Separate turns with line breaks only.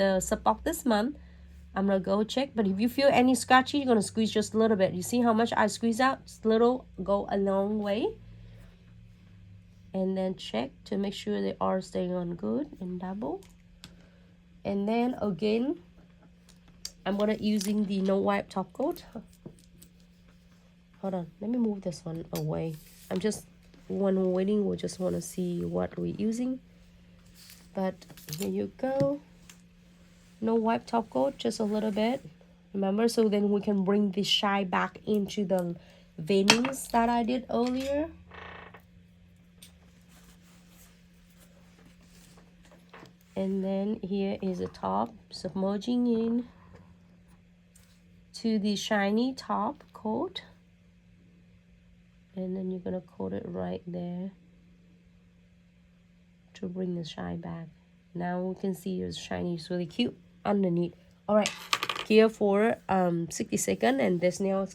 the sub box this month. I'm gonna go check, but if you feel any scratchy, you're gonna squeeze just a little bit. You see how much I squeeze out? Just little, go a long way. And then check to make sure they are staying on good and double. And then again, I'm gonna using the no wipe top coat. Hold on, let me move this one away. I'm just, when we're waiting, we just want to see what we're using. But here you go. No wipe top coat, just a little bit. Remember, so then we can bring the shine back into the veinings that I did earlier. And then here is the top, submerging in to the shiny top coat. And then you're gonna coat it right there to bring the shine back. Now we can see it's shiny, it's really cute underneath. All right, here for 60 seconds, and this nail is